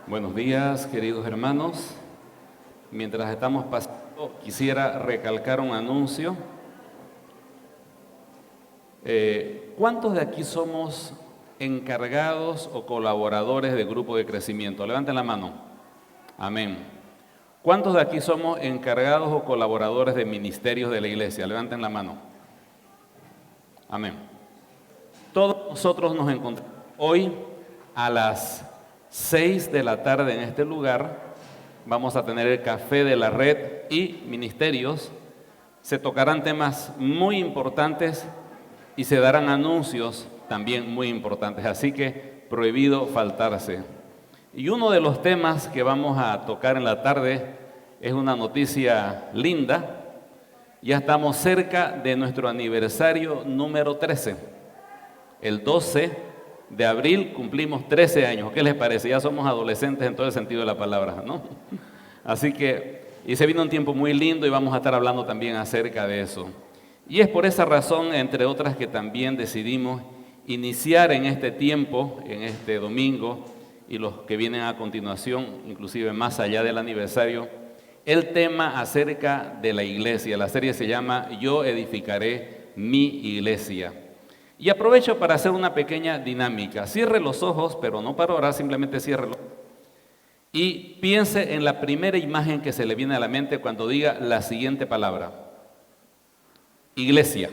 Buenos días, queridos hermanos. Mientras estamos pasando, quisiera recalcar un anuncio. ¿Cuántos de aquí somos encargados o colaboradores de grupo de crecimiento? Levanten la mano. Amén. ¿Cuántos de aquí somos encargados o colaboradores de ministerios de la iglesia? Levanten la mano. Amén. Todos nosotros nos encontramos hoy a las 6 de la tarde en este lugar. Vamos a tener el café de la red y ministerios. Se tocarán temas muy importantes y se darán anuncios también muy importantes. Así que prohibido faltarse. Y uno de los temas que vamos a tocar en la tarde es una noticia linda. Ya estamos cerca de nuestro aniversario número 13. El 12 de abril cumplimos 13 años. ¿Qué les parece? Ya somos adolescentes en todo el sentido de la palabra, ¿no? Así que, y se vino un tiempo muy lindo y vamos a estar hablando también acerca de eso. Y es por esa razón, entre otras, que también decidimos iniciar en este tiempo, en este domingo, y los que vienen a continuación, inclusive más allá del aniversario, el tema acerca de la iglesia. La serie se llama Yo edificaré mi iglesia. Y aprovecho para hacer una pequeña dinámica. Cierre los ojos, pero no para orar, simplemente ciérrelos. Y piense en la primera imagen que se le viene a la mente cuando diga la siguiente palabra. Iglesia.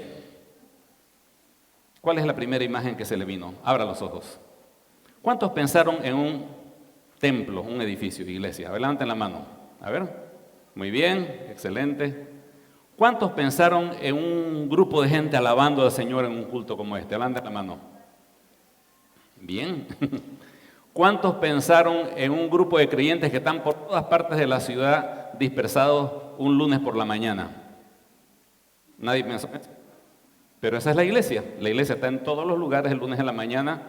¿Cuál es la primera imagen que se le vino? Abra los ojos. ¿Cuántos pensaron en un templo, un edificio, iglesia? A ver, levanten la mano. A ver. Muy bien, excelente. ¿Cuántos pensaron en un grupo de gente alabando al Señor en un culto como este? Levanten la mano. Bien. ¿Cuántos pensaron en un grupo de creyentes que están por todas partes de la ciudad dispersados un lunes por la mañana? Nadie pensó eso. Pero esa es la iglesia. La iglesia está en todos los lugares el lunes en la mañana.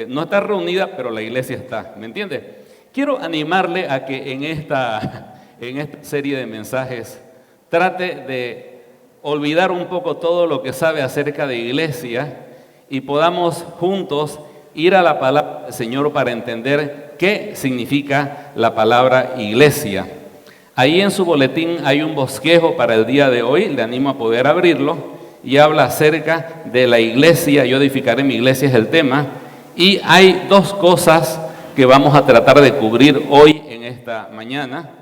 No está reunida, pero la iglesia está. ¿Me entiende? Quiero animarle a que en esta serie de mensajes trate de olvidar un poco todo lo que sabe acerca de iglesia y podamos juntos ir a la palabra del Señor para entender qué significa la palabra iglesia. Ahí en su boletín hay un bosquejo para el día de hoy, le animo a poder abrirlo, y habla acerca de la iglesia. Yo edificaré mi iglesia es el tema, y hay dos cosas que vamos a tratar de cubrir hoy en esta mañana.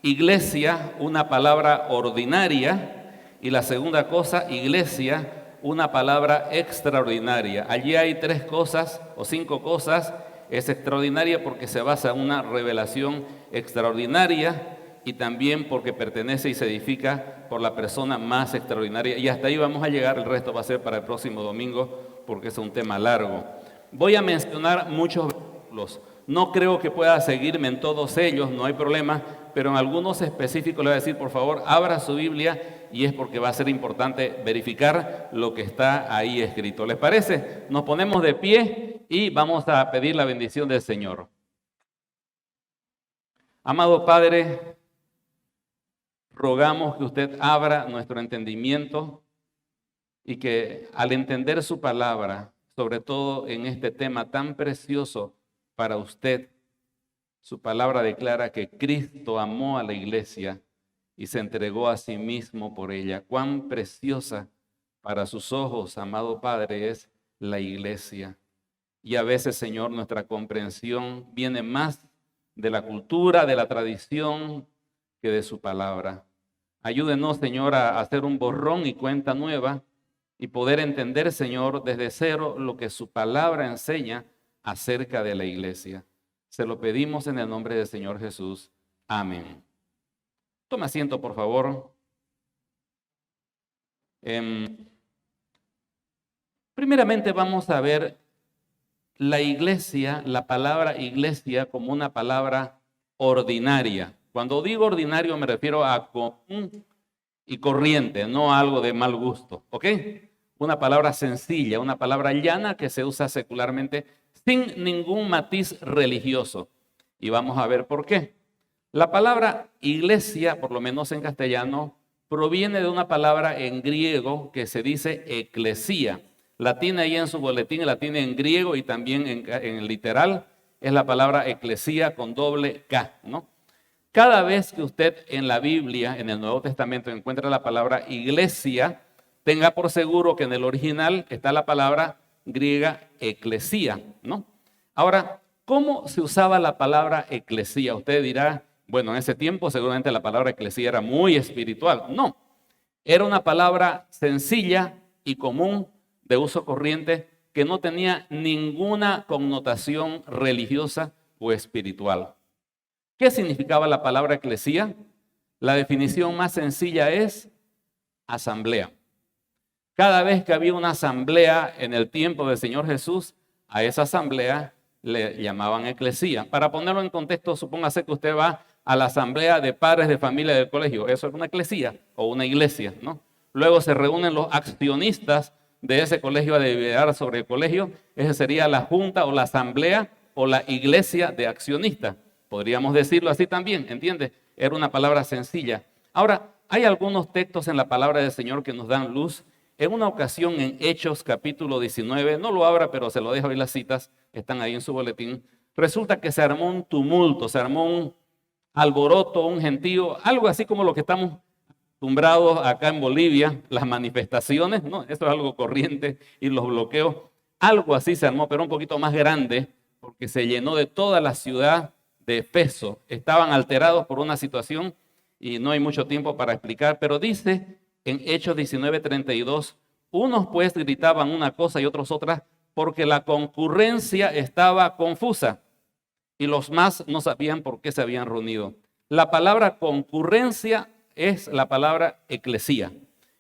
Iglesia, una palabra ordinaria, y la segunda cosa, iglesia, una palabra extraordinaria. Allí hay 3 cosas o 5 cosas. Es extraordinaria porque se basa en una revelación extraordinaria y también porque pertenece y se edifica por la persona más extraordinaria. Y hasta ahí vamos a llegar, el resto va a ser para el próximo domingo porque es un tema largo. Voy a mencionar muchos versículos. No creo que pueda seguirme en todos ellos, no hay problema, pero en algunos específicos le voy a decir, por favor, abra su Biblia, y es porque va a ser importante verificar lo que está ahí escrito. ¿Les parece? Nos ponemos de pie y vamos a pedir la bendición del Señor. Amado Padre, rogamos que usted abra nuestro entendimiento y que al entender su palabra, sobre todo en este tema tan precioso para usted, su palabra declara que Cristo amó a la iglesia y se entregó a sí mismo por ella. Cuán preciosa para sus ojos, amado Padre, es la iglesia. Y a veces, Señor, nuestra comprensión viene más de la cultura, de la tradición, que de su palabra. Ayúdenos, Señor, a hacer un borrón y cuenta nueva y poder entender, Señor, desde cero lo que su palabra enseña acerca de la iglesia. Se lo pedimos en el nombre del Señor Jesús. Amén. Toma asiento, por favor. Primeramente vamos a ver la iglesia, la palabra iglesia como una palabra ordinaria. Cuando digo ordinario me refiero a común y corriente, no a algo de mal gusto, ¿ok? Una palabra sencilla, una palabra llana que se usa secularmente sin ningún matiz religioso. Y vamos a ver por qué. La palabra iglesia, por lo menos en castellano, proviene de una palabra en griego que se dice eclesía. La tiene ahí en su boletín, la tiene en griego y también en literal. es la palabra eclesía con doble K, ¿no? Cada vez que usted en la Biblia, en el Nuevo Testamento, encuentra la palabra iglesia, tenga por seguro que en el original está la palabra griega eclesía, ¿no? Ahora, ¿cómo se usaba la palabra eclesía? Usted dirá, bueno, en ese tiempo seguramente la palabra eclesía era muy espiritual. No, era una palabra sencilla y común de uso corriente que no tenía ninguna connotación religiosa o espiritual. ¿Qué significaba la palabra eclesía? La definición más sencilla es asamblea. Cada vez que había una asamblea en el tiempo del Señor Jesús, a esa asamblea le llamaban eclesía. Para ponerlo en contexto, supóngase que usted va a la asamblea de padres de familia del colegio. Eso es una eclesía o una iglesia, ¿no? Luego se reúnen los accionistas de ese colegio a deliberar sobre el colegio. Esa sería la junta o la asamblea o la iglesia de accionistas. Podríamos decirlo así también, ¿entiende? Era una palabra sencilla. Ahora, hay algunos textos en la palabra del Señor que nos dan luz. En una ocasión en Hechos capítulo 19, no lo abra, pero se lo dejo ahí las citas, están ahí en su boletín. Resulta que se armó un tumulto, se armó un alboroto, un gentío, algo así como lo que estamos acostumbrados acá en Bolivia, las manifestaciones, ¿no? Esto es algo corriente y los bloqueos. Algo así se armó, pero un poquito más grande, porque se llenó de toda la ciudad de Efeso. Estaban alterados por una situación y no hay mucho tiempo para explicar, pero dice en Hechos 19:32, unos pues gritaban una cosa y otros otra, porque la concurrencia estaba confusa y los más no sabían por qué se habían reunido. La palabra concurrencia es la palabra eclesía.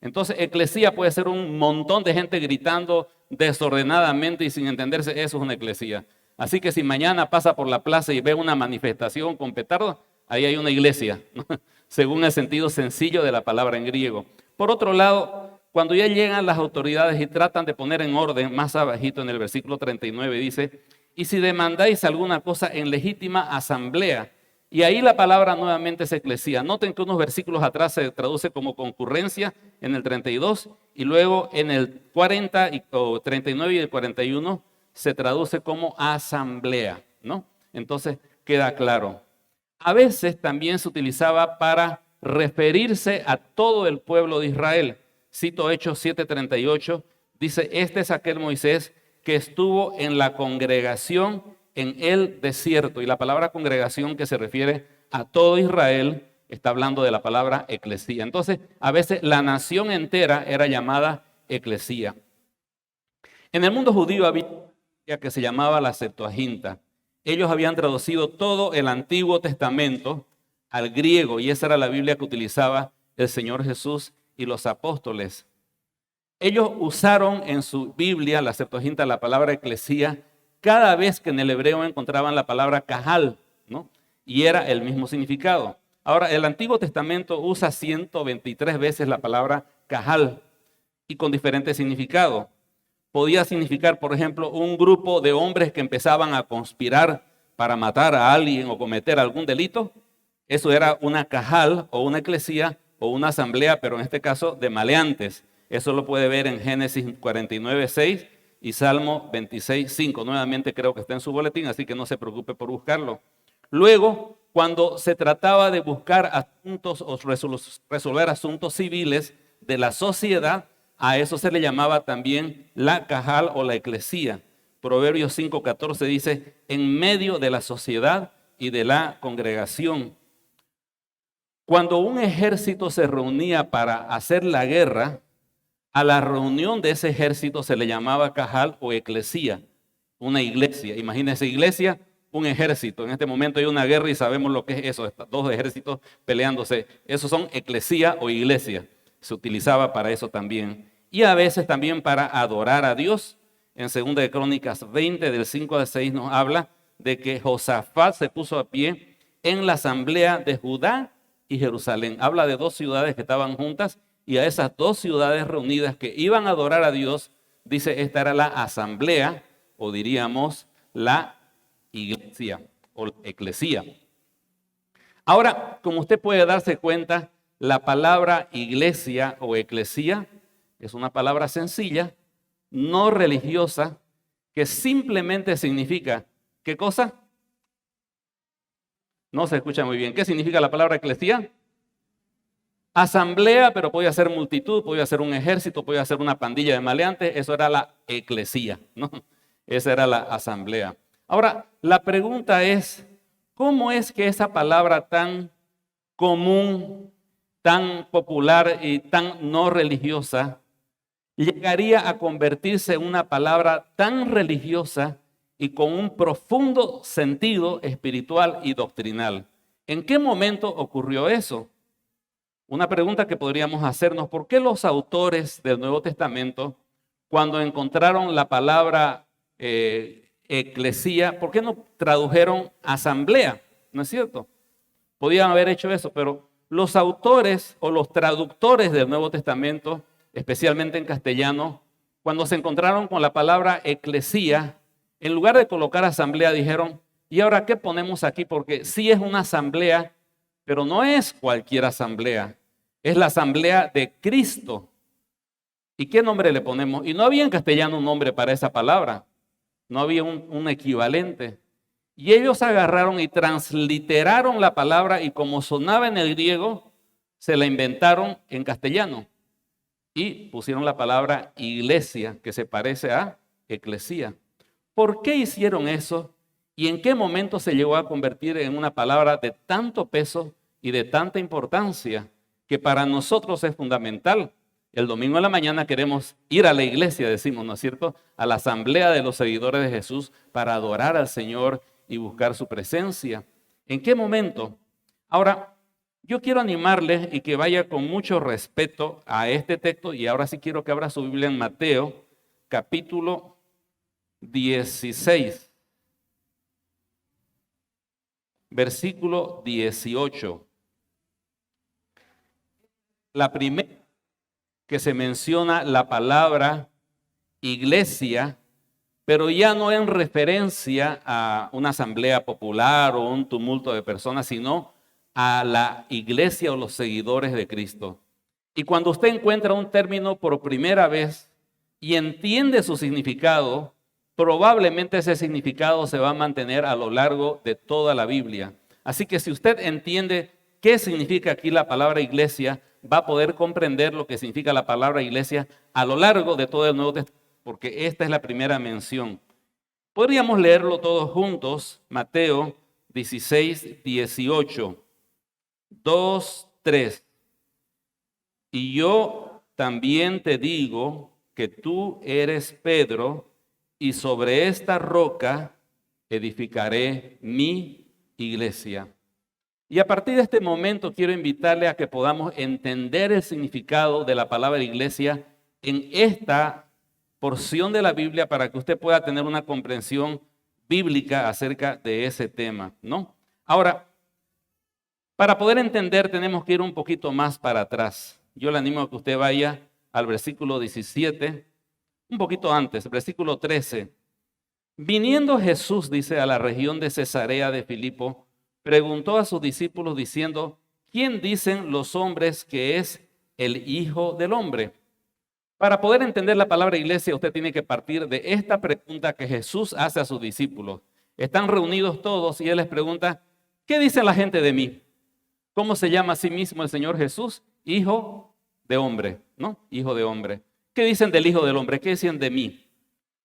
Entonces, eclesía puede ser un montón de gente gritando desordenadamente y sin entenderse, eso es una eclesía. Así que si mañana pasa por la plaza y ve una manifestación con petardos, ahí hay una iglesia, ¿no? Según el sentido sencillo de la palabra en griego. Por otro lado, cuando ya llegan las autoridades y tratan de poner en orden, más abajito en el versículo 39 dice, y si demandáis alguna cosa en legítima asamblea, y ahí la palabra nuevamente es eclesía. Noten que unos versículos atrás se traduce como concurrencia en el 32 y luego en el 40 o 39 y el 41 se traduce como asamblea, ¿no? Entonces queda claro. A veces también se utilizaba para referirse a todo el pueblo de Israel. Cito Hechos 7:38, dice, este es aquel Moisés que estuvo en la congregación en el desierto. Y la palabra congregación que se refiere a todo Israel está hablando de la palabra eclesía. Entonces, a veces la nación entera era llamada eclesía. En el mundo judío había una que se llamaba la Septuaginta. Ellos habían traducido todo el Antiguo Testamento al griego y esa era la Biblia que utilizaba el Señor Jesús y los apóstoles. Ellos usaron en su Biblia, la Septuaginta, la palabra eclesía cada vez que en el hebreo encontraban la palabra cajal, ¿no? Y era el mismo significado. Ahora, el Antiguo Testamento usa 123 veces la palabra cajal y con diferentes significados. Podía significar, por ejemplo, un grupo de hombres que empezaban a conspirar para matar a alguien o cometer algún delito. Eso era una cajal o una eclesía o una asamblea, pero en este caso de maleantes. Eso lo puede ver en Génesis 49:6 y Salmo 26:5. Nuevamente creo que está en su boletín, así que no se preocupe por buscarlo. Luego, cuando se trataba de buscar asuntos o resolver asuntos civiles de la sociedad, a eso se le llamaba también la cajal o la eclesía. Proverbios 5:14 dice, en medio de la sociedad y de la congregación. Cuando un ejército se reunía para hacer la guerra, a la reunión de ese ejército se le llamaba cajal o eclesía, una iglesia. Imagínense, iglesia, un ejército. En este momento hay una guerra y sabemos lo que es eso, dos ejércitos peleándose. Esos son eclesía o iglesia. Se utilizaba para eso también. Y a veces también para adorar a Dios. En 2 de Crónicas 20, del 5 al 6, nos habla de que Josafat se puso a pie en la asamblea de Judá y Jerusalén. Habla de dos ciudades que estaban juntas y a esas dos ciudades reunidas que iban a adorar a Dios, dice, esta era la asamblea o diríamos la iglesia o la eclesía. Ahora, como usted puede darse cuenta, la palabra iglesia o eclesía es una palabra sencilla, no religiosa, que simplemente significa, ¿qué cosa? No se escucha muy bien. ¿Qué significa la palabra eclesía? Asamblea, pero podía ser multitud, podía ser un ejército, podía ser una pandilla de maleantes. Eso era la eclesía, ¿no? Esa era la asamblea. Ahora, la pregunta es, ¿cómo es que esa palabra tan común, tan popular y tan no religiosa llegaría a convertirse en una palabra tan religiosa y con un profundo sentido espiritual y doctrinal? ¿En qué momento ocurrió eso? Una pregunta que podríamos hacernos: ¿por qué los autores del Nuevo Testamento, cuando encontraron la palabra eclesía, por qué no tradujeron asamblea? ¿No es cierto? Podían haber hecho eso, pero los autores o los traductores del Nuevo Testamento, especialmente en castellano, cuando se encontraron con la palabra eclesía, en lugar de colocar asamblea, dijeron: ¿y ahora qué ponemos aquí? Porque sí es una asamblea, pero no es cualquier asamblea. Es la asamblea de Cristo. ¿Y qué nombre le ponemos? Y no había en castellano un nombre para esa palabra. No había un equivalente. Y ellos agarraron y transliteraron la palabra, y como sonaba en el griego, se la inventaron en castellano. Y pusieron la palabra iglesia, que se parece a eclesía. ¿Por qué hicieron eso? ¿Y en qué momento se llegó a convertir en una palabra de tanto peso y de tanta importancia, que para nosotros es fundamental? El domingo en la mañana queremos ir a la iglesia, decimos, ¿no es cierto?, a la asamblea de los seguidores de Jesús para adorar al Señor y buscar su presencia. ¿En qué momento? Ahora, yo quiero animarles y que vaya con mucho respeto a este texto, y ahora sí quiero que abra su Biblia en Mateo, capítulo 16, versículo 18. La primera que se menciona la palabra iglesia, pero ya no en referencia a una asamblea popular o un tumulto de personas, sino a la iglesia o los seguidores de Cristo. Y cuando usted encuentra un término por primera vez y entiende su significado, probablemente ese significado se va a mantener a lo largo de toda la Biblia. Así que si usted entiende qué significa aquí la palabra iglesia, va a poder comprender lo que significa la palabra iglesia a lo largo de todo el Nuevo Testamento, porque esta es la primera mención. Podríamos leerlo todos juntos, Mateo 16, 18, 2, 3. Y yo también te digo que tú eres Pedro, y sobre esta roca edificaré mi iglesia. Y a partir de este momento quiero invitarle a que podamos entender el significado de la palabra iglesia en esta porción de la Biblia, para que usted pueda tener una comprensión bíblica acerca de ese tema, ¿no? Ahora, para poder entender tenemos que ir un poquito más para atrás. Yo le animo a que usted vaya al versículo 17, un poquito antes, versículo 13. Viniendo Jesús, dice, a la región de Cesarea de Filipo, preguntó a sus discípulos diciendo: ¿quién dicen los hombres que es el Hijo del Hombre? Para poder entender la palabra iglesia, usted tiene que partir de esta pregunta que Jesús hace a sus discípulos. Están reunidos todos y Él les pregunta: ¿qué dice la gente de mí? ¿Cómo se llama a sí mismo el Señor Jesús? Hijo de hombre, ¿no? Hijo de hombre. ¿Qué dicen del Hijo del Hombre? ¿Qué dicen de mí?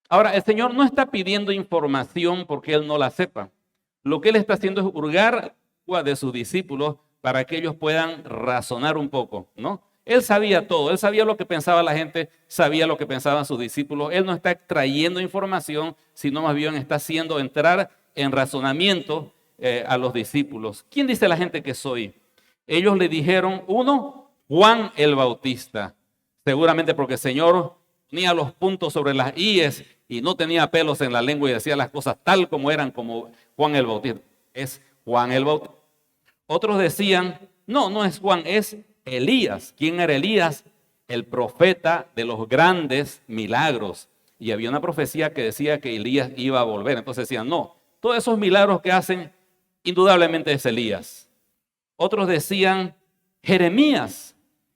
Ahora, el Señor no está pidiendo información porque Él no la sepa. Lo que Él está haciendo es hurgar de sus discípulos para que ellos puedan razonar un poco, ¿no? Él sabía todo, Él sabía lo que pensaba la gente, sabía lo que pensaban sus discípulos. Él no está extrayendo información, sino más bien está haciendo entrar en razonamiento a los discípulos. ¿Quién dice la gente que soy? Ellos le dijeron: uno, Juan el Bautista. Seguramente porque el Señor ponía los puntos sobre las íes y no tenía pelos en la lengua y decía las cosas tal como eran, como Juan el Bautista. Es Juan el Bautista. Otros decían: no, no es Juan, es Elías. ¿Quién era Elías? El profeta de los grandes milagros. Y había una profecía que decía que Elías iba a volver. Entonces decían: no, todos esos milagros que hacen, indudablemente es Elías. Otros decían Jeremías.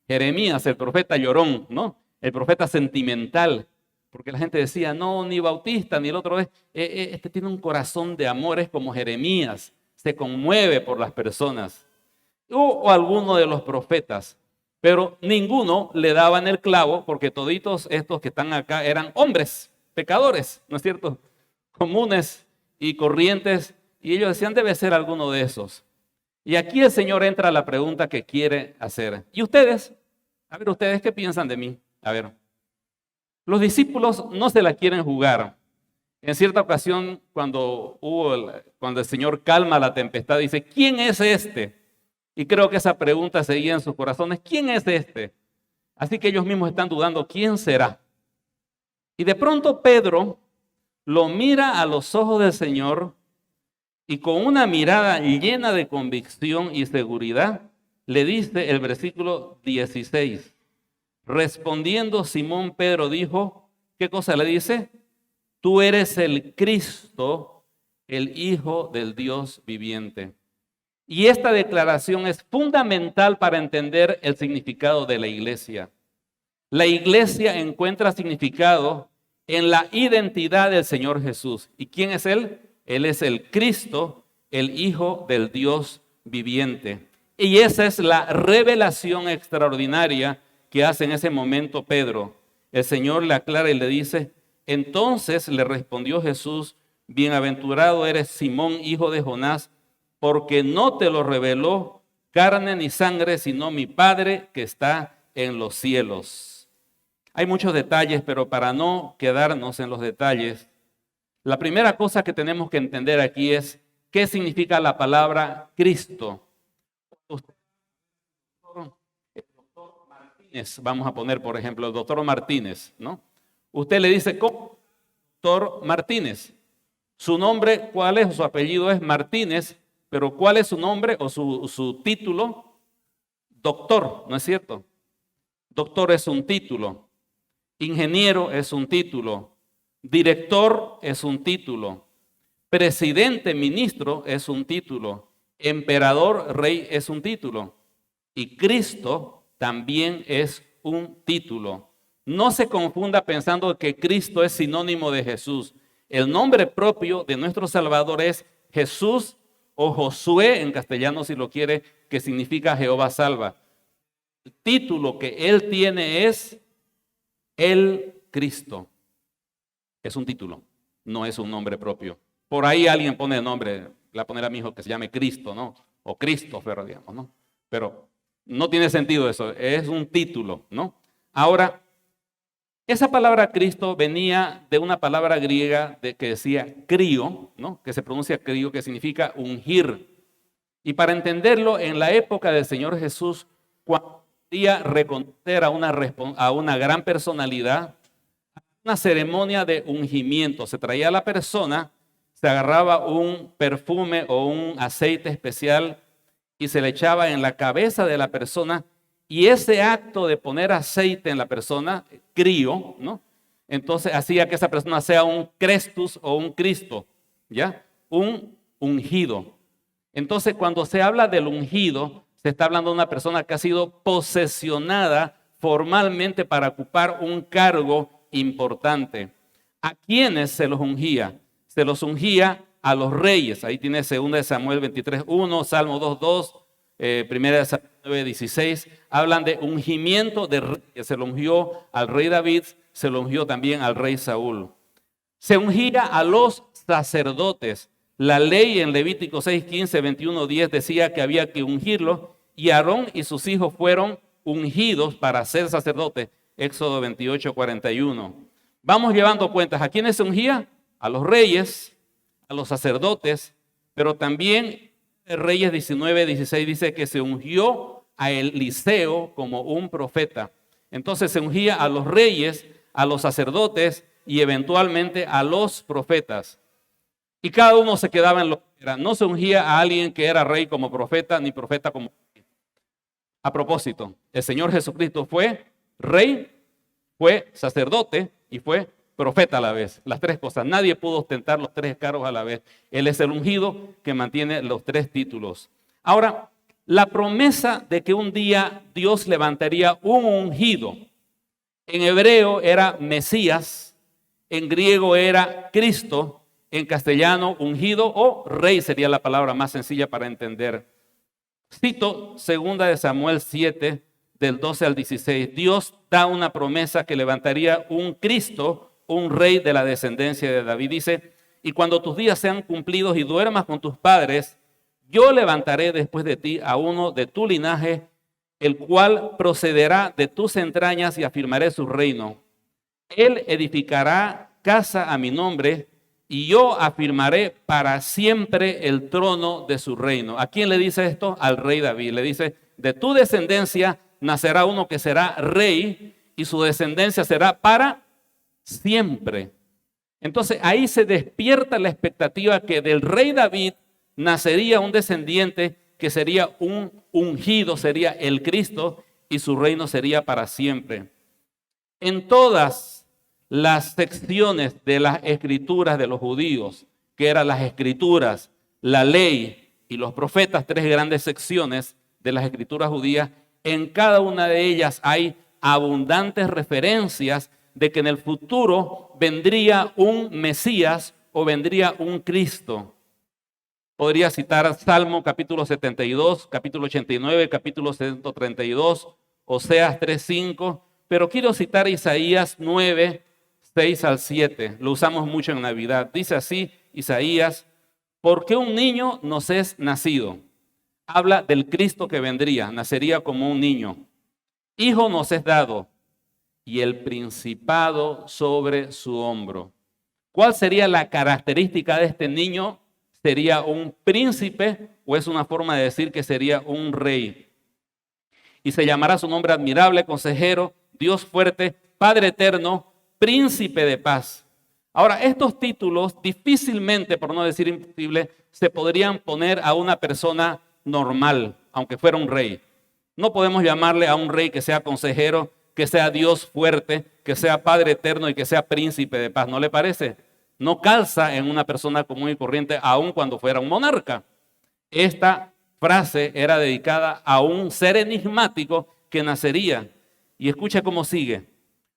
Jeremías, el profeta llorón, ¿no? El profeta sentimental. Porque la gente decía: no, ni Bautista, ni el otro es. Este tiene un corazón de amor, es como Jeremías. se conmueve por las personas, o alguno de los profetas, pero ninguno le daba en el clavo, porque toditos estos que están acá eran hombres, pecadores, ¿no es cierto? Comunes y corrientes, y ellos decían, debe ser alguno de esos. Y aquí el Señor entra a la pregunta que quiere hacer. ¿Y ustedes? A ver, ¿ustedes qué piensan de mí? A ver, los discípulos no se la quieren jugar. En cierta ocasión, cuando el Señor calma la tempestad, dice, ¿quién es este? Y creo que esa pregunta seguía en sus corazones, ¿quién es este? Así que ellos mismos están dudando, ¿quién será? Y de pronto Pedro lo mira a los ojos del Señor y con una mirada llena de convicción y seguridad, le dice el versículo 16. Respondiendo Simón Pedro dijo, ¿qué cosa le dice? Tú eres el Cristo, el Hijo del Dios viviente. Y esta declaración es fundamental para entender el significado de la iglesia. La iglesia encuentra significado en la identidad del Señor Jesús. ¿Y quién es Él? Él es el Cristo, el Hijo del Dios viviente. Y esa es la revelación extraordinaria que hace en ese momento Pedro. El Señor le aclara y le dice, entonces le respondió Jesús, bienaventurado eres Simón, hijo de Jonás, porque no te lo reveló carne ni sangre, sino mi Padre que está en los cielos. Hay muchos detalles, pero para no quedarnos en los detalles, la primera cosa que tenemos que entender aquí es qué significa la palabra Cristo. El doctor Martínez, vamos a poner por ejemplo el doctor Martínez, ¿no? Usted le dice, ¿cómo? Doctor Martínez. Su nombre, ¿cuál es? Su apellido es Martínez, pero ¿cuál es su nombre o su título? Doctor, ¿no es cierto? Doctor es un título. Ingeniero es un título. Director es un título. Presidente, ministro es un título. Emperador, rey es un título. Y Cristo también es un título. No se confunda pensando que Cristo es sinónimo de Jesús. El nombre propio de nuestro Salvador es Jesús o Josué en castellano si lo quiere, que significa Jehová salva. El título que Él tiene es el Cristo. Es un título, no es un nombre propio. Por ahí alguien pone el nombre, le va a poner a mi hijo que se llame Cristo, ¿no? O Christopher, digamos, ¿no? Pero no tiene sentido eso, es un título, ¿no? Ahora, esa palabra Cristo venía de una palabra griega que decía crío, ¿no? Que se pronuncia crío, que significa ungir. Y para entenderlo, en la época del Señor Jesús, cuando quería reconocer a una gran personalidad, una ceremonia de ungimiento. Se traía a la persona, se agarraba un perfume o un aceite especial y se le echaba en la cabeza de la persona. Y ese acto de poner aceite en la persona, crío, ¿no? Entonces hacía que esa persona sea un Crestus o un Cristo, ¿ya? Un ungido. Entonces cuando se habla del ungido, se está hablando de una persona que ha sido posesionada formalmente para ocupar un cargo importante. ¿A quiénes se los ungía? Se los ungía a los reyes. Ahí tiene 2 Samuel 23:1, Salmo 2:2, 1 Samuel 9:16. Hablan de ungimiento de reyes. Se lo ungió al rey David, se lo ungió también al rey Saúl. Se ungía a los sacerdotes. La ley en Levítico 6:15, 21:10 decía que había que ungirlos y Aarón y sus hijos fueron ungidos para ser sacerdotes. Éxodo 28:41. Vamos llevando cuentas. ¿A quiénes se ungía? A los reyes, a los sacerdotes, pero también Reyes 19:16 dice que se ungió a Eliseo como un profeta. Entonces se ungía a los reyes, a los sacerdotes y eventualmente a los profetas. Y cada uno se quedaba en lo que era. No se ungía a alguien que era rey como profeta, ni profeta como rey. A propósito, el Señor Jesucristo fue rey, fue sacerdote y fue profeta a la vez. Las tres cosas. Nadie pudo ostentar los tres cargos a la vez. Él es el ungido que mantiene los tres títulos. Ahora, la promesa de que un día Dios levantaría un ungido, en hebreo era Mesías, en griego era Cristo en castellano, ungido o rey sería la palabra más sencilla para entender. Cito 2 de Samuel 7, del 12 al 16. Dios da una promesa que levantaría un Cristo, un rey de la descendencia de David. Dice, y cuando tus días sean cumplidos y duermas con tus padres, yo levantaré después de ti a uno de tu linaje, el cual procederá de tus entrañas y afirmaré su reino. Él edificará casa a mi nombre y yo afirmaré para siempre el trono de su reino. ¿A quién le dice esto? Al rey David. Le dice, de tu descendencia nacerá uno que será rey y su descendencia será para siempre. Entonces ahí se despierta la expectativa que del rey David nacería un descendiente que sería un ungido, sería el Cristo y su reino sería para siempre. En todas las secciones de las escrituras de los judíos, que eran las escrituras, la ley y los profetas, 3 grandes secciones de las escrituras judías, en cada una de ellas hay abundantes referencias de que en el futuro vendría un Mesías o vendría un Cristo. Podría citar Salmo capítulo 72, capítulo 89, capítulo 132, Oseas 3:5, pero quiero citar Isaías 9, 6 al 7. Lo usamos mucho en Navidad. Dice así Isaías, porque un niño nos es nacido. Habla del Cristo que vendría, nacería como un niño. Hijo nos es dado y el principado sobre su hombro. ¿Cuál sería la característica de este niño? ¿Sería un príncipe o es una forma de decir que sería un rey? Y se llamará su nombre admirable, consejero, Dios fuerte, Padre eterno, príncipe de paz. Ahora, estos títulos difícilmente, por no decir imposible, se podrían poner a una persona normal, aunque fuera un rey. No podemos llamarle a un rey que sea consejero, que sea Dios fuerte, que sea Padre eterno y que sea príncipe de paz. ¿No le parece? No calza en una persona común y corriente, aun cuando fuera un monarca. Esta frase era dedicada a un ser enigmático que nacería. Y escucha cómo sigue.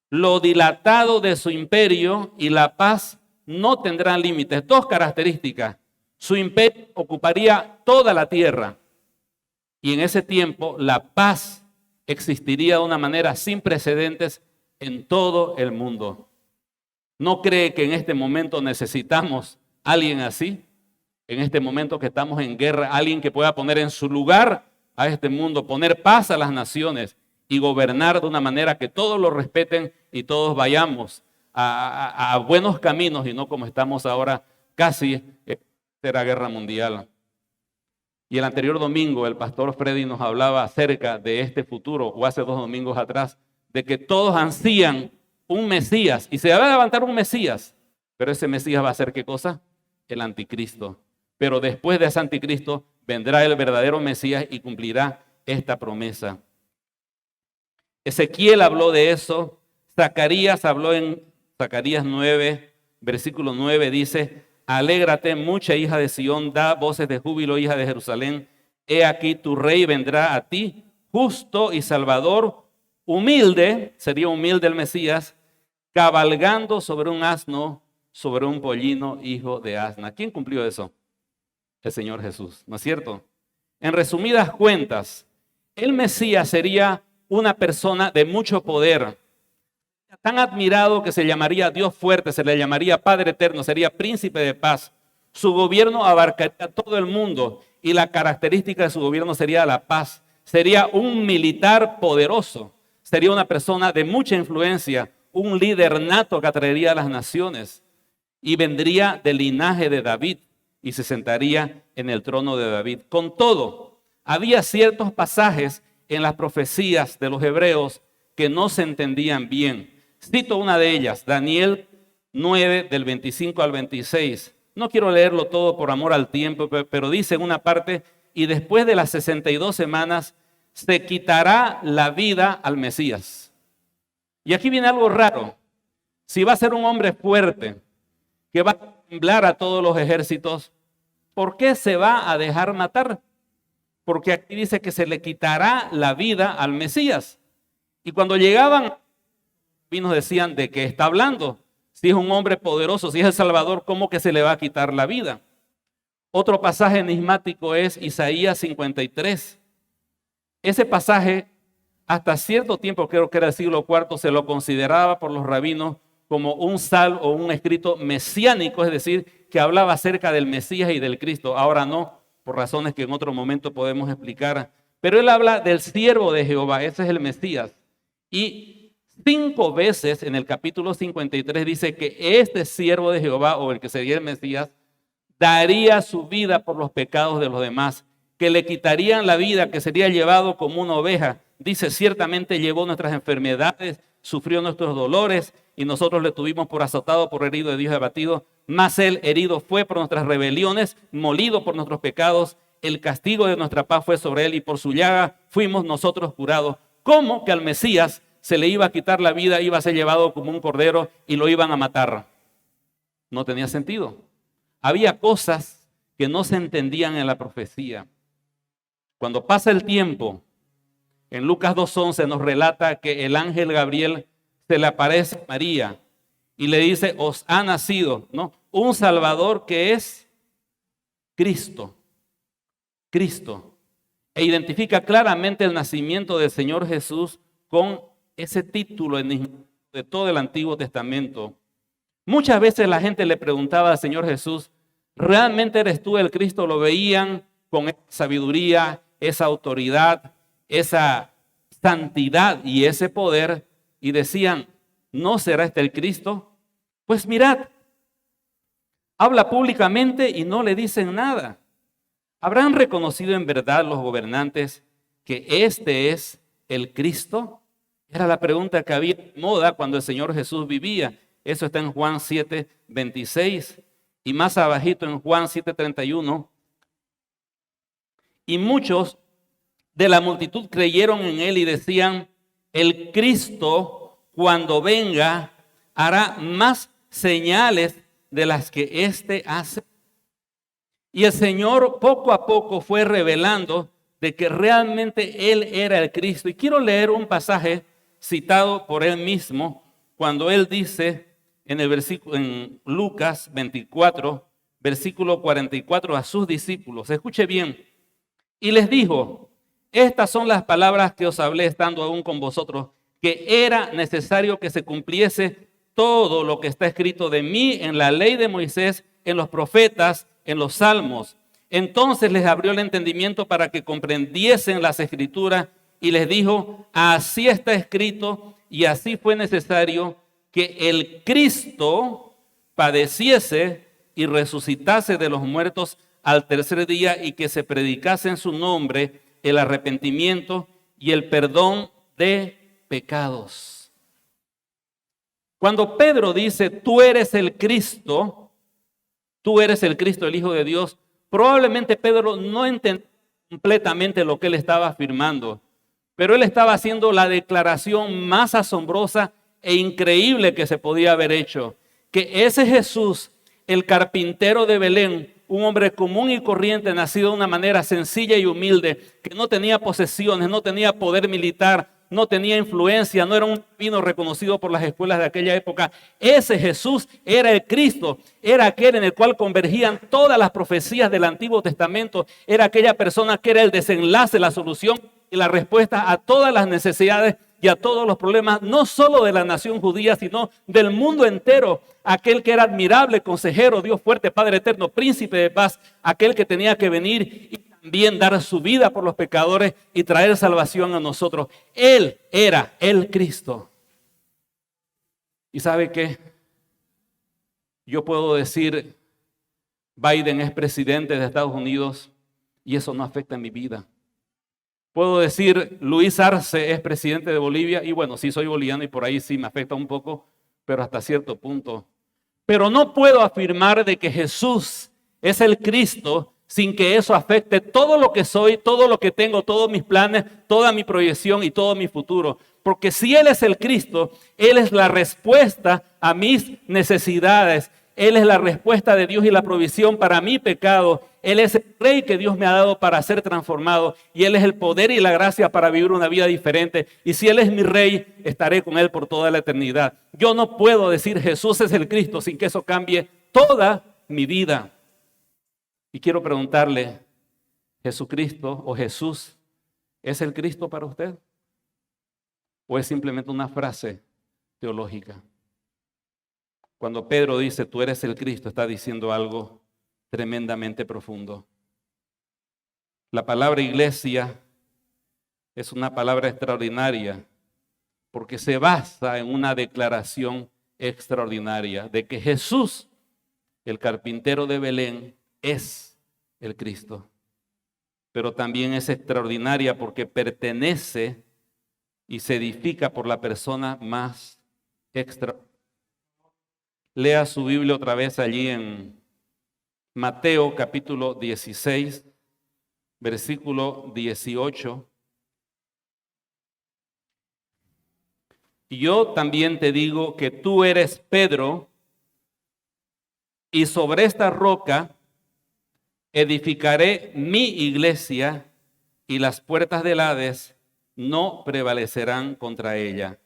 Lo dilatado de su imperio y la paz no tendrán límites. 2 características. Su imperio ocuparía toda la tierra. Y en ese tiempo la paz existiría de una manera sin precedentes en todo el mundo. ¿No cree que en este momento necesitamos a alguien así? En este momento que estamos en guerra, alguien que pueda poner en su lugar a este mundo, poner paz a las naciones y gobernar de una manera que todos lo respeten y todos vayamos a buenos caminos y no como estamos ahora casi en la Tercera Guerra Mundial. Y el anterior domingo el pastor Freddy nos hablaba acerca de este futuro, o hace 2 domingos atrás, de que todos ansían un Mesías y se va a levantar un Mesías, pero ese Mesías va a ser ¿qué cosa? El anticristo. Pero después de ese anticristo vendrá el verdadero Mesías y cumplirá esta promesa. Ezequiel habló de eso, Zacarías habló en Zacarías 9, versículo 9, dice, alégrate mucha hija de Sión, da voces de júbilo hija de Jerusalén, he aquí tu rey vendrá a ti, justo y salvador, humilde, sería humilde el Mesías, cabalgando sobre un asno, sobre un pollino, hijo de asna. ¿Quién cumplió eso? El Señor Jesús, ¿no es cierto? En resumidas cuentas, el Mesías sería una persona de mucho poder, tan admirado que se llamaría Dios fuerte, se le llamaría Padre eterno, sería príncipe de paz. Su gobierno abarcaría todo el mundo y la característica de su gobierno sería la paz. Sería un militar poderoso, sería una persona de mucha influencia, un líder nato que atraería a las naciones y vendría del linaje de David y se sentaría en el trono de David. Con todo, había ciertos pasajes en las profecías de los hebreos que no se entendían bien. Cito una de ellas, Daniel 9, del 25 al 26. No quiero leerlo todo por amor al tiempo, pero dice en una parte, y después de las 62 semanas se quitará la vida al Mesías. Y aquí viene algo raro. Si va a ser un hombre fuerte, que va a temblar a todos los ejércitos, ¿por qué se va a dejar matar? Porque aquí dice que se le quitará la vida al Mesías. Y cuando llegaban, nos decían, ¿de qué está hablando? Si es un hombre poderoso, si es el Salvador, ¿cómo que se le va a quitar la vida? Otro pasaje enigmático es Isaías 53. Ese pasaje, hasta cierto tiempo, creo que era el siglo IV, se lo consideraba por los rabinos como un salmo o un escrito mesiánico, es decir, que hablaba acerca del Mesías y del Cristo. Ahora no, por razones que en otro momento podemos explicar. Pero él habla del siervo de Jehová, ese es el Mesías. Y 5 veces en el capítulo 53 dice que este siervo de Jehová, o el que sería el Mesías, daría su vida por los pecados de los demás, que le quitarían la vida, que sería llevado como una oveja. Dice, ciertamente llevó nuestras enfermedades, sufrió nuestros dolores, y nosotros le tuvimos por azotado, por herido de Dios y abatido. Mas él herido fue por nuestras rebeliones, molido por nuestros pecados. El castigo de nuestra paz fue sobre él, y por su llaga fuimos nosotros curados. ¿Cómo que al Mesías se le iba a quitar la vida, iba a ser llevado como un cordero y lo iban a matar? No tenía sentido. Había cosas que no se entendían en la profecía. Cuando pasa el tiempo, en Lucas 2:11 nos relata que el ángel Gabriel se le aparece a María y le dice, os ha nacido, ¿no?, un Salvador que es Cristo. Cristo. E identifica claramente el nacimiento del Señor Jesús con ese título de todo el Antiguo Testamento. Muchas veces la gente le preguntaba al Señor Jesús, ¿realmente eres tú el Cristo? Lo veían con esa sabiduría, esa autoridad, esa santidad y ese poder, y decían, ¿no será este el Cristo? Pues mirad, habla públicamente y no le dicen nada. ¿Habrán reconocido en verdad los gobernantes que este es el Cristo? Era la pregunta que había en moda cuando el Señor Jesús vivía. Eso está en Juan 7:26 y más abajito en Juan 7:31. Y muchos de la multitud creyeron en él y decían, el Cristo cuando venga hará más señales de las que éste hace. Y el Señor poco a poco fue revelando de que realmente Él era el Cristo. Y quiero leer un pasaje citado por Él mismo, cuando Él dice en el versículo, en Lucas 24, versículo 44, a sus discípulos. Escuche bien. Y les dijo, estas son las palabras que os hablé estando aún con vosotros, que era necesario que se cumpliese todo lo que está escrito de mí en la ley de Moisés, en los profetas, en los salmos. Entonces les abrió el entendimiento para que comprendiesen las escrituras y les dijo, así está escrito y así fue necesario que el Cristo padeciese y resucitase de los muertos al tercer día y que se predicase en su nombre el arrepentimiento y el perdón de pecados. Cuando Pedro dice, tú eres el Cristo, el Hijo de Dios, probablemente Pedro no entendió completamente lo que él estaba afirmando, pero él estaba haciendo la declaración más asombrosa e increíble que se podía haber hecho, que ese Jesús, el carpintero de Belén, un hombre común y corriente, nacido de una manera sencilla y humilde, que no tenía posesiones, no tenía poder militar, no tenía influencia, no era un rabino reconocido por las escuelas de aquella época. Ese Jesús era el Cristo, era aquel en el cual convergían todas las profecías del Antiguo Testamento, era aquella persona que era el desenlace, la solución y la respuesta a todas las necesidades y a todos los problemas, no solo de la nación judía, sino del mundo entero. Aquel que era admirable, consejero, Dios fuerte, Padre eterno, príncipe de paz, aquel que tenía que venir y también dar su vida por los pecadores y traer salvación a nosotros. Él era el Cristo. ¿Y sabe qué? Yo puedo decir, Biden es presidente de Estados Unidos y eso no afecta en mi vida. Puedo decir, Luis Arce es presidente de Bolivia y bueno, sí soy boliviano y por ahí sí me afecta un poco, pero hasta cierto punto. Pero no puedo afirmar de que Jesús es el Cristo sin que eso afecte todo lo que soy, todo lo que tengo, todos mis planes, toda mi proyección y todo mi futuro. Porque si Él es el Cristo, Él es la respuesta a mis necesidades. Él es la respuesta de Dios y la provisión para mi pecado. Él es el rey que Dios me ha dado para ser transformado. Y Él es el poder y la gracia para vivir una vida diferente. Y si Él es mi rey, estaré con Él por toda la eternidad. Yo no puedo decir Jesús es el Cristo sin que eso cambie toda mi vida. Y quiero preguntarle, ¿Jesucristo o Jesús es el Cristo para usted? ¿O es simplemente una frase teológica? Cuando Pedro dice, tú eres el Cristo, está diciendo algo tremendamente profundo. La palabra iglesia es una palabra extraordinaria porque se basa en una declaración extraordinaria de que Jesús, el carpintero de Belén, es el Cristo. Pero también es extraordinaria porque pertenece y se edifica por la persona más extraordinaria. Lea su Biblia otra vez allí en Mateo capítulo 16, versículo 18. Y yo también te digo que tú eres Pedro, y sobre esta roca edificaré mi iglesia, y las puertas del Hades no prevalecerán contra ella.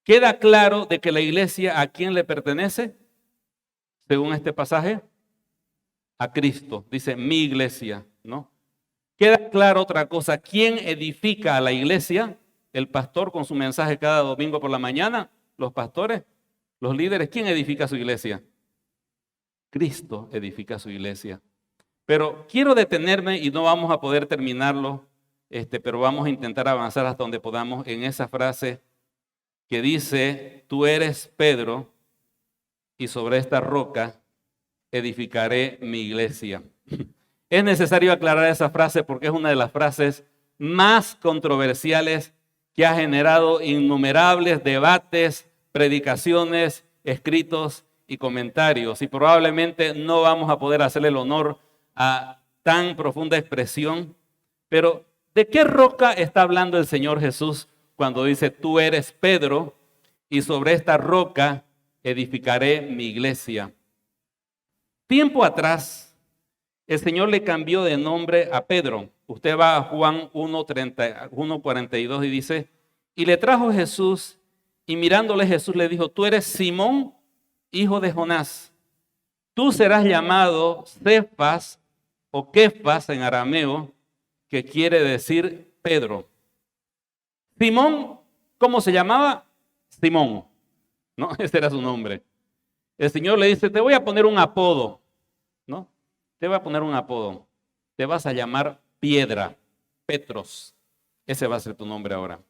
¿Queda claro de que la iglesia a quién le pertenece? Según este pasaje, a Cristo. Dice mi iglesia, ¿no? Queda claro otra cosa. ¿Quién edifica a la iglesia? El pastor con su mensaje cada domingo por la mañana. Los pastores, los líderes. ¿Quién edifica su iglesia? Cristo edifica su iglesia. Pero quiero detenerme y no vamos a poder terminarlo, pero vamos a intentar avanzar hasta donde podamos en esa frase que dice, tú eres Pedro, y sobre esta roca edificaré mi iglesia. Es necesario aclarar esa frase porque es una de las frases más controversiales que ha generado innumerables debates, predicaciones, escritos y comentarios. Y probablemente no vamos a poder hacerle el honor a tan profunda expresión. Pero, ¿de qué roca está hablando el Señor Jesús cuando dice, tú eres Pedro, y sobre esta roca edificaré mi iglesia? Tiempo atrás, el Señor le cambió de nombre a Pedro. Usted va a Juan 1:42 y dice, y le trajo Jesús, y mirándole Jesús le dijo, tú eres Simón, hijo de Jonás. Tú serás llamado Cefas o Kefas en arameo, que quiere decir Pedro. Simón, ¿cómo se llamaba? Simón, ¿no? Ese era su nombre. El Señor le dice, te voy a poner un apodo, ¿no? Te voy a poner un apodo. Te vas a llamar Piedra, Petros. Ese va a ser tu nombre ahora.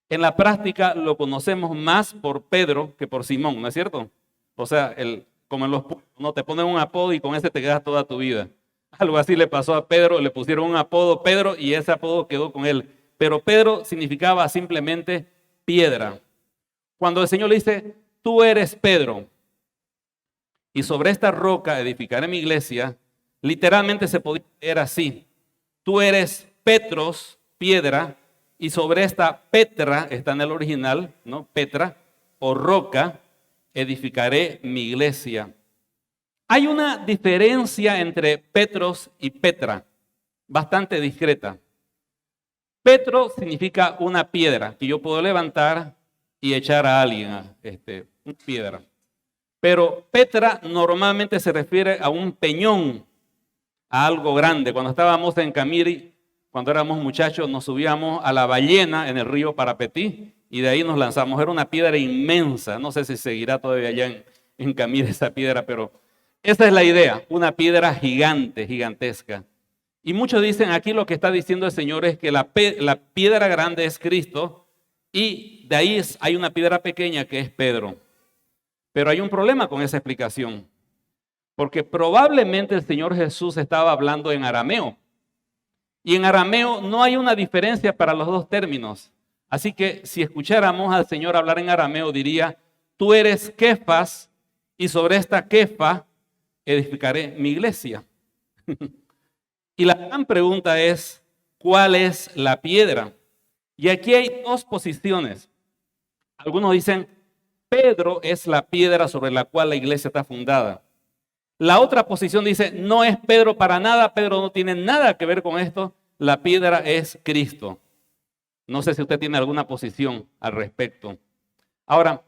En la práctica lo conocemos más por Pedro que por Simón, ¿no es cierto? O sea, como en los pueblos, no te ponen un apodo y con ese te quedas toda tu vida. Algo así le pasó a Pedro, le pusieron un apodo Pedro y ese apodo quedó con él. Pero Pedro significaba simplemente piedra. Cuando el Señor le dice, tú eres Pedro, y sobre esta roca edificaré mi iglesia, literalmente se podía leer así. Tú eres Petros, piedra, y sobre esta Petra, está en el original, ¿no? Petra o roca, edificaré mi iglesia. Hay una diferencia entre Petros y Petra, bastante discreta. Petro significa una piedra que yo puedo levantar y echar a alguien, una piedra. Pero Petra normalmente se refiere a un peñón, a algo grande. Cuando estábamos en Camiri, cuando éramos muchachos, nos subíamos a la ballena en el río Parapetí y de ahí nos lanzamos. Era una piedra inmensa. No sé si seguirá todavía allá en Camiri esa piedra, pero esa es la idea, una piedra gigante, gigantesca. Y muchos dicen aquí lo que está diciendo el Señor es que la piedra grande es Cristo y de ahí hay una piedra pequeña que es Pedro. Pero hay un problema con esa explicación, porque probablemente el Señor Jesús estaba hablando en arameo. Y en arameo no hay una diferencia para los dos términos. Así que si escucháramos al Señor hablar en arameo, diría, tú eres Kefas y sobre esta Kefa edificaré mi iglesia. Y la gran pregunta es, ¿cuál es la piedra? Y aquí hay dos posiciones. Algunos dicen, Pedro es la piedra sobre la cual la iglesia está fundada. La otra posición dice, no es Pedro para nada, Pedro no tiene nada que ver con esto, la piedra es Cristo. No sé si usted tiene alguna posición al respecto. Ahora,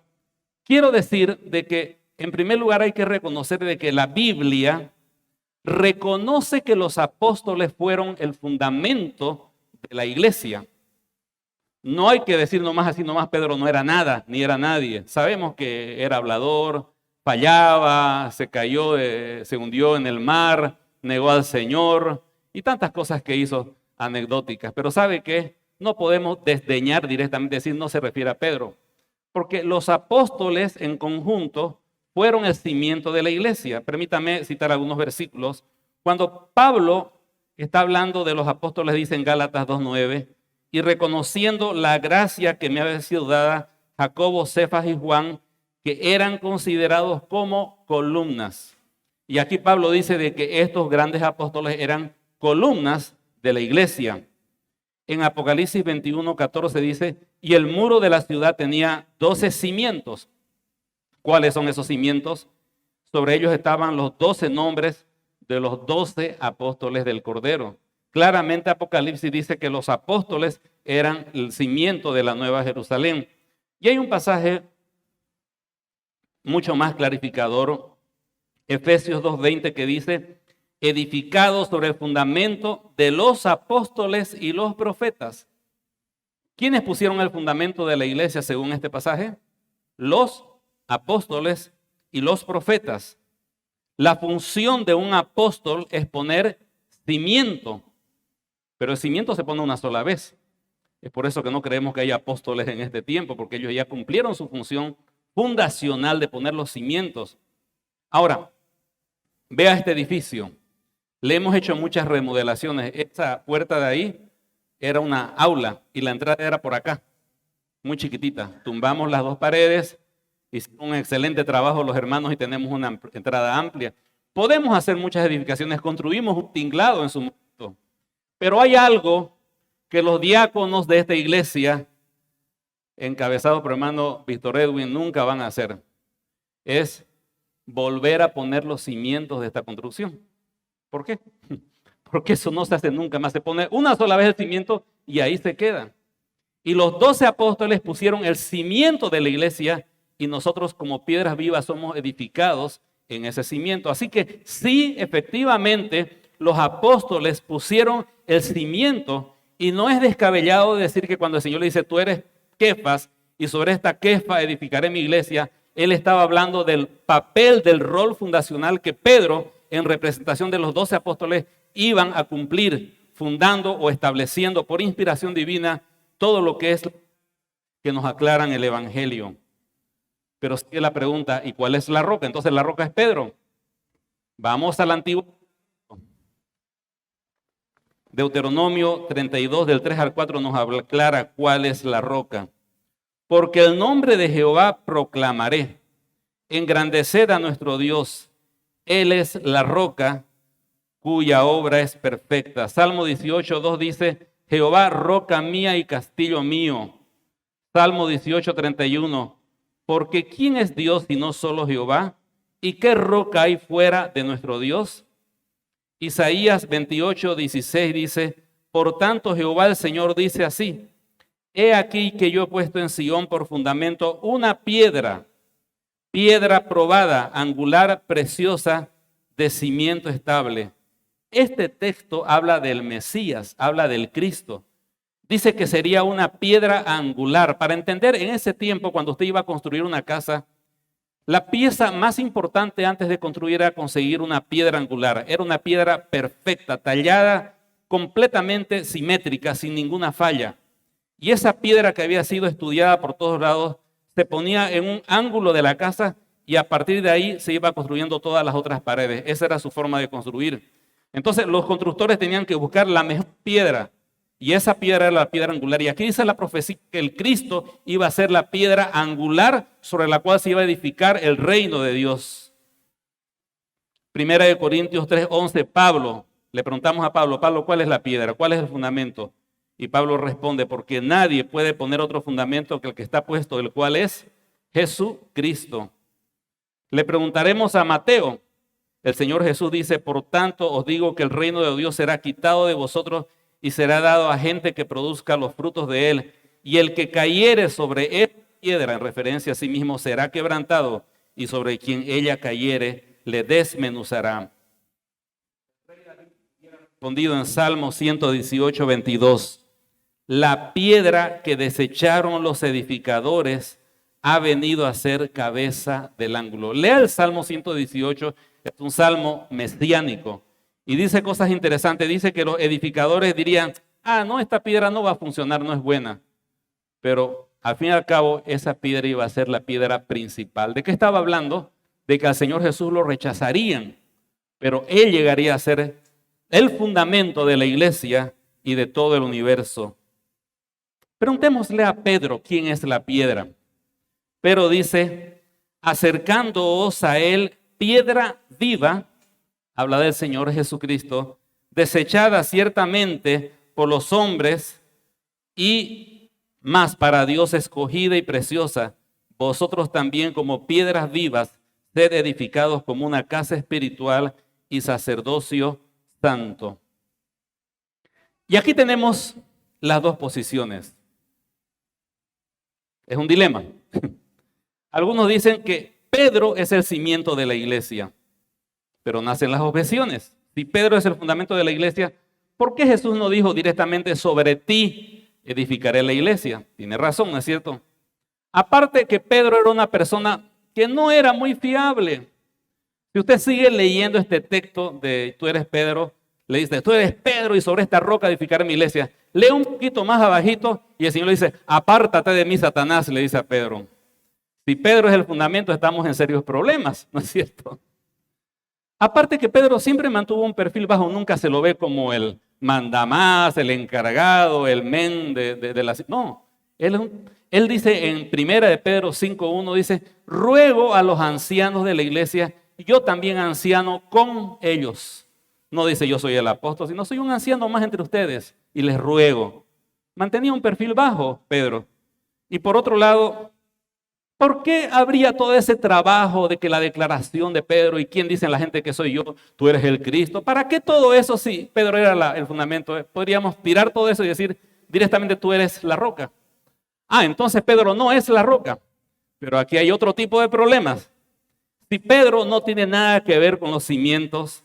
quiero decir de que en primer lugar hay que reconocer de que la Biblia reconoce que los apóstoles fueron el fundamento de la iglesia. No hay que decir nomás así, nomás Pedro no era nada, ni era nadie. Sabemos que era hablador, fallaba, se cayó, se hundió en el mar, negó al Señor y tantas cosas que hizo anecdóticas. Pero ¿sabe qué? No podemos desdeñar directamente, decir no se refiere a Pedro. Porque los apóstoles en conjunto fueron el cimiento de la iglesia. Permítame citar algunos versículos. Cuando Pablo está hablando de los apóstoles, dice en Gálatas 2:9, y reconociendo la gracia que me había sido dada, Jacobo, Cefas y Juan, que eran considerados como columnas. Y aquí Pablo dice de que estos grandes apóstoles eran columnas de la iglesia. En Apocalipsis 21:14 dice, y el muro de la ciudad tenía 12 cimientos. ¿Cuáles son esos cimientos? Sobre ellos estaban los 12 nombres de los 12 apóstoles del Cordero. Claramente Apocalipsis dice que los apóstoles eran el cimiento de la Nueva Jerusalén. Y hay un pasaje mucho más clarificador, Efesios 2:20, que dice, edificados sobre el fundamento de los apóstoles y los profetas. ¿Quiénes pusieron el fundamento de la iglesia según este pasaje? Los apóstoles y los profetas. La función de un apóstol es poner cimiento, pero el cimiento se pone una sola vez. Es por eso que no creemos que haya apóstoles en este tiempo, porque ellos ya cumplieron su función fundacional de poner los cimientos. Ahora, vea este edificio. Le hemos hecho muchas remodelaciones. Esa puerta de ahí era una aula y la entrada era por acá, muy chiquitita. Tumbamos las dos paredes, hicimos un excelente trabajo los hermanos y tenemos una entrada amplia. Podemos hacer muchas edificaciones, construimos un tinglado en su momento. Pero hay algo que los diáconos de esta iglesia, encabezados por hermano Víctor Edwin, nunca van a hacer. Es volver a poner los cimientos de esta construcción. ¿Por qué? Porque eso no se hace nunca más. Se pone una sola vez el cimiento y ahí se queda. Y los 12 apóstoles pusieron el cimiento de la iglesia y nosotros como piedras vivas somos edificados en ese cimiento. Así que sí, efectivamente, los apóstoles pusieron el cimiento y no es descabellado decir que cuando el Señor le dice, tú eres Kefas y sobre esta Kefa edificaré mi iglesia, Él estaba hablando del papel, del rol fundacional que Pedro, en representación de los 12 apóstoles, iban a cumplir, fundando o estableciendo por inspiración divina todo lo que es que nos aclaran el Evangelio. Pero sigue la pregunta, ¿y cuál es la roca? Entonces la roca es Pedro. Vamos al Antiguo. Deuteronomio 32, del 3 al 4 nos aclara cuál es la roca. Porque el nombre de Jehová proclamaré, engrandeced a nuestro Dios. Él es la roca cuya obra es perfecta. Salmo 18:2 dice, Jehová, roca mía y castillo mío. Salmo 18:31, porque ¿quién es Dios sino solo Jehová? ¿Y qué roca hay fuera de nuestro Dios? Isaías 28:16 dice, por tanto Jehová el Señor dice así, he aquí que yo he puesto en Sión por fundamento una piedra, piedra probada, angular, preciosa, de cimiento estable. Este texto habla del Mesías, habla del Cristo. Dice que sería una piedra angular. Para entender, en ese tiempo, cuando usted iba a construir una casa, la pieza más importante antes de construir era conseguir una piedra angular. Era una piedra perfecta, tallada, completamente simétrica, sin ninguna falla. Y esa piedra que había sido estudiada por todos lados, se ponía en un ángulo de la casa y a partir de ahí se iba construyendo todas las otras paredes. Esa era su forma de construir. Entonces los constructores tenían que buscar la mejor piedra y esa piedra era la piedra angular. Y aquí dice la profecía que el Cristo iba a ser la piedra angular sobre la cual se iba a edificar el reino de Dios. Primera de Corintios 3:11, Pablo, le preguntamos a Pablo, ¿cuál es la piedra? ¿Cuál es el fundamento? Y Pablo responde, porque nadie puede poner otro fundamento que el que está puesto, el cual es Jesucristo. Le preguntaremos a Mateo, El Señor Jesús dice, por tanto os digo que el reino de Dios será quitado de vosotros y será dado a gente que produzca los frutos de él. Y el que cayere sobre esta piedra, en referencia a sí mismo, será quebrantado, y sobre quien ella cayere, le desmenuzará. Respondido en Salmo 118, 22. La piedra que desecharon los edificadores ha venido a ser cabeza del ángulo. Lea el Salmo 118, es un salmo mesiánico y dice cosas interesantes. Dice que los edificadores dirían, no, esta piedra no va a funcionar, no es buena. Pero al fin y al cabo, esa piedra iba a ser la piedra principal. ¿De qué estaba hablando? De que al Señor Jesús lo rechazarían, pero Él llegaría a ser el fundamento de la iglesia y de todo el universo. Preguntémosle a Pedro quién es la piedra. Pero dice, acercándoos a él, piedra viva, habla del Señor Jesucristo, desechada ciertamente por los hombres y más para Dios escogida y preciosa, vosotros también como piedras vivas, sed edificados como una casa espiritual y sacerdocio santo. Y aquí tenemos las dos posiciones. Es un dilema. Algunos dicen que Pedro es el cimiento de la iglesia, pero nacen las objeciones. Si Pedro es el fundamento de la iglesia, ¿por qué Jesús no dijo directamente sobre ti edificaré la iglesia? Tiene razón, ¿no es cierto? Aparte que Pedro era una persona que no era muy fiable. Si usted sigue leyendo este texto de tú eres Pedro, le dice, tú eres Pedro y sobre esta roca edificaré mi iglesia. Lee un poquito más abajito y el Señor le dice, apártate de mí, Satanás, le dice a Pedro. Si Pedro es el fundamento, estamos en serios problemas, ¿no es cierto? Aparte que Pedro siempre mantuvo un perfil bajo, nunca se lo ve como el mandamás, el encargado, el men de la... No, él dice en 1 de Pedro 5:1, dice, ruego a los ancianos de la iglesia, yo también anciano con ellos. No dice yo soy el apóstol, sino soy un anciano más entre ustedes y les ruego. Mantenía un perfil bajo Pedro. Y por otro lado, ¿por qué habría todo ese trabajo de que la declaración de Pedro y quién dicen la gente que soy yo, tú eres el Cristo? ¿Para qué todo eso si Pedro era el fundamento? Podríamos tirar todo eso y decir directamente tú eres la roca. Entonces Pedro no es la roca. Pero aquí hay otro tipo de problemas. Si Pedro no tiene nada que ver con los cimientos,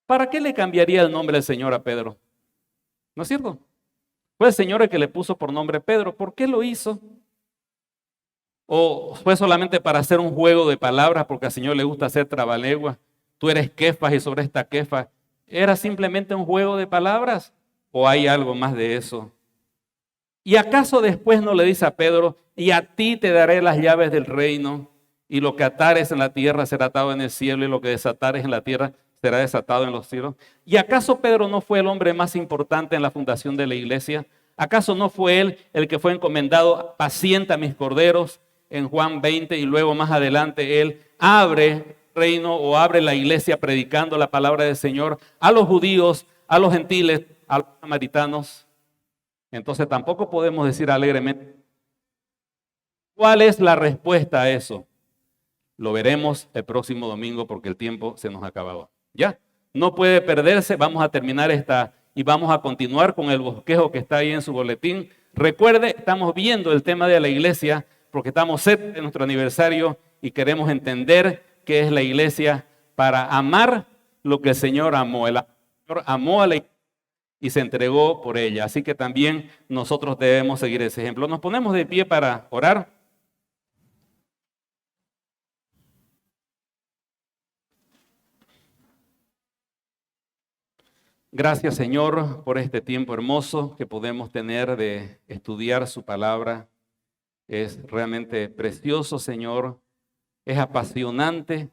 ¿para qué le cambiaría el nombre del Señor a Pedro? ¿No es cierto? Fue el Señor el que le puso por nombre Pedro. ¿Por qué lo hizo? ¿O fue solamente para hacer un juego de palabras porque al Señor le gusta hacer trabalenguas? Tú eres Kefas y sobre esta Kefa. ¿Era simplemente un juego de palabras? ¿O hay algo más de eso? ¿Y acaso después no le dice a Pedro, y a ti te daré las llaves del reino, y lo que atares en la tierra será atado en el cielo, y lo que desatares en la tierra será desatado en los cielos? ¿Y acaso Pedro no fue el hombre más importante en la fundación de la iglesia? ¿Acaso no fue él el que fue encomendado, pacienta mis corderos, en Juan 20, y luego más adelante él abre reino o abre la iglesia predicando la palabra del Señor a los judíos, a los gentiles, a los samaritanos? Entonces tampoco podemos decir alegremente, ¿cuál es la respuesta a eso? Lo veremos el próximo domingo porque el tiempo se nos ha acabado. Ya, no puede perderse. Vamos a terminar y vamos a continuar con el bosquejo que está ahí en su boletín. Recuerde, estamos viendo el tema de la iglesia porque estamos cerca de nuestro aniversario y queremos entender qué es la iglesia para amar lo que el Señor amó. El Señor amó a la iglesia y se entregó por ella. Así que también nosotros debemos seguir ese ejemplo. Nos ponemos de pie para orar. Gracias, Señor, por este tiempo hermoso que podemos tener de estudiar su palabra. Es realmente precioso, Señor. Es apasionante.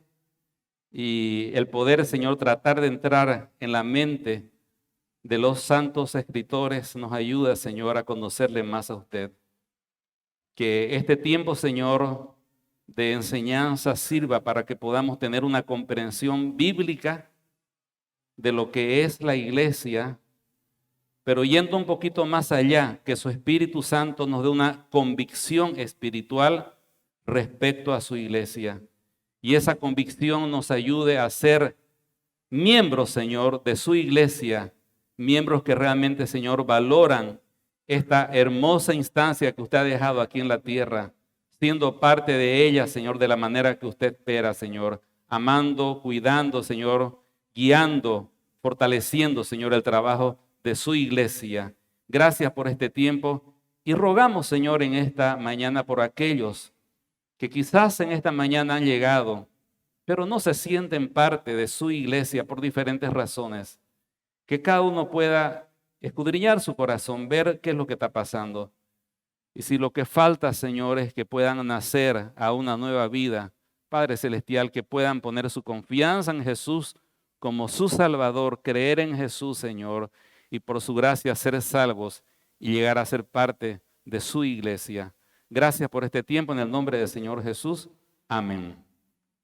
Y el poder, Señor, tratar de entrar en la mente de los santos escritores nos ayuda, Señor, a conocerle más a usted. Que este tiempo, Señor, de enseñanza sirva para que podamos tener una comprensión bíblica de lo que es la iglesia, pero yendo un poquito más allá, que su Espíritu Santo nos dé una convicción espiritual respecto a su iglesia. Y esa convicción nos ayude a ser miembros, Señor, de su iglesia, miembros que realmente, Señor, valoran esta hermosa instancia que usted ha dejado aquí en la tierra, siendo parte de ella, Señor, de la manera que usted espera, Señor, amando, cuidando, Señor, guiando, fortaleciendo, Señor, el trabajo de su iglesia. Gracias por este tiempo y rogamos, Señor, en esta mañana por aquellos que quizás en esta mañana han llegado, pero no se sienten parte de su iglesia por diferentes razones. Que cada uno pueda escudriñar su corazón, ver qué es lo que está pasando. Y si lo que falta, Señor, es que puedan nacer a una nueva vida, Padre Celestial, que puedan poner su confianza en Jesús como su Salvador, creer en Jesús, Señor, y por su gracia ser salvos y llegar a ser parte de su iglesia. Gracias por este tiempo en el nombre del Señor Jesús. Amén.